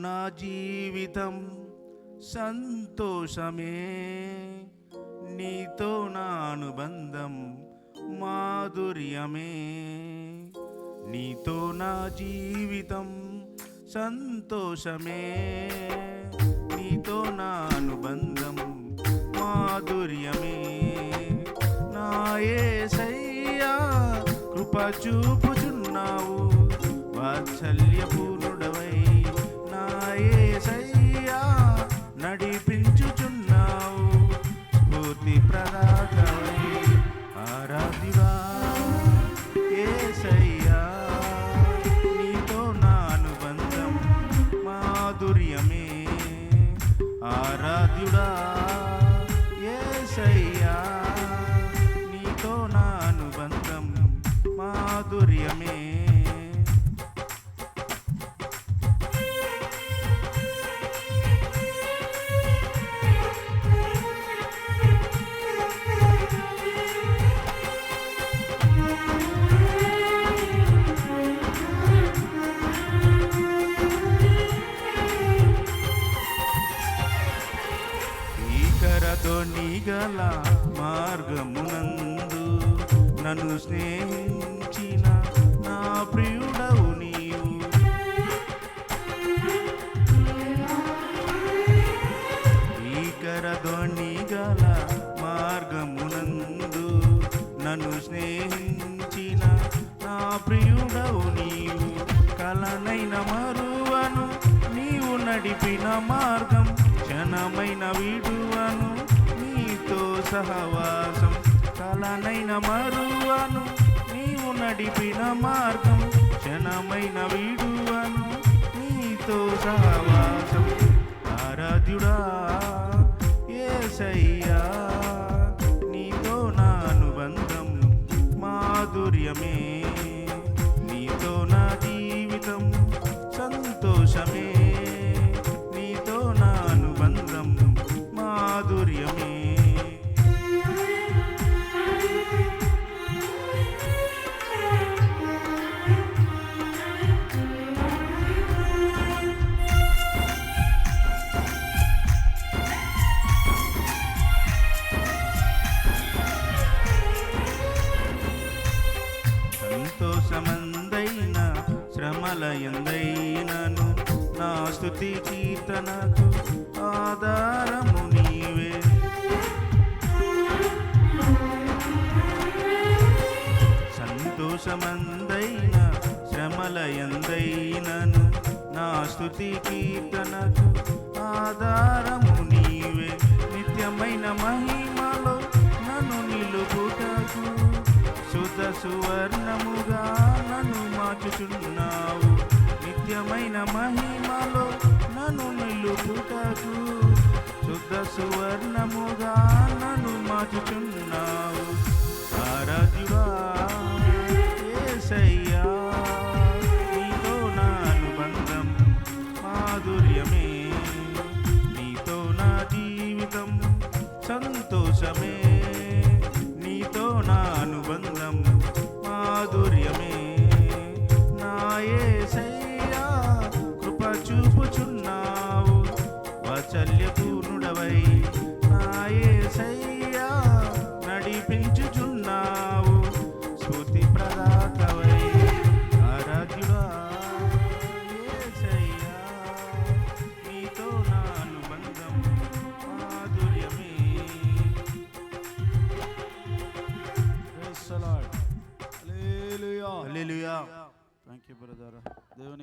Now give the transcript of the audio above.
నా జీవితం సంతోషమే, నీతో నా అనుబంధం మాధుర్యమే. నీతో నా జీవితం సంతోషమే, నీతో నా అనుబంధం మాధుర్యమే. నా యేసయ్యా కృప చూపుచున్నావు, వాత్సల్యపూర్ణుడవై నా యేసయ్యా నడిపించుచున్నావు. స్ఫూర్తి ప్రదాతవై ఆరాధివా యేసయ్యా, నీతో నా అనుబంధం మాధుర్యమే. ఆరాధ్యుడా యేసయ్యా, నీతో నా అనుబంధం మాధుర్యమే. గల మార్గమునందు నన్ను స్నేహించిన నా ప్రియుడవు నీవు. భీకరధ్వని గల మార్గమునందు నన్ను స్నేహించిన నా ప్రియుడవు నీవు. కలనైన మరువను నీవు నడిపిన మార్గం, క్షణమైన విడువను నీతో సహవాసం. కలనైన మరువను నీవు నడిపిన మార్గం, క్షణమైన విడువను నీతో సహవాసం. ఆరాధ్యుడా యేసయ్యా, నీతో నా అనుబంధం మాధుర్యమే. నీతో నా జీవితం సంతోషమే, నీతో నా అనుబంధం మాధుర్యమే. సంతోషమందైన శ్రమల ఎందైనను నా స్తుతి కీర్తనకు ఆధారము నీవే. సంతోషమందైన శ్రమల ఎందైనను నా స్తుతి కీర్తనకు ఆధారము నీవే. నిత్యమైన మహిమలో నన్ను నిలుపుటకు శుద్ధ సువర్ణముగా నన్ను మార్చుచున్నావు. నిత్యమైన మహిమలో నన్ను నిలుపుటకు శుద్ధ సువర్ణముగా నన్ను మార్చుచున్నావు. ఆరాధ్యుడా యేసయ్యా, నీతో నా అనుబంధం మాధుర్యమే. నీతో నా జీవితం సంతోషమే, నీతో నా అనుబంధం మాధుర్యమే. నా యేసయ్యా కృప చూపుచున్నావు, వాత్సల్యపూర్ణుడవై నా యేసయ్యా నడిపించుచున్నావు. స్ఫూర్తి ప్రదాతవై ఆరాధ్యుడా యేసయ్యా, నీతో నా అనుబంధం మాధుర్యమే. Praise the Lord. Hallelujah. Hallelujah. Thank you, brother. దేవుని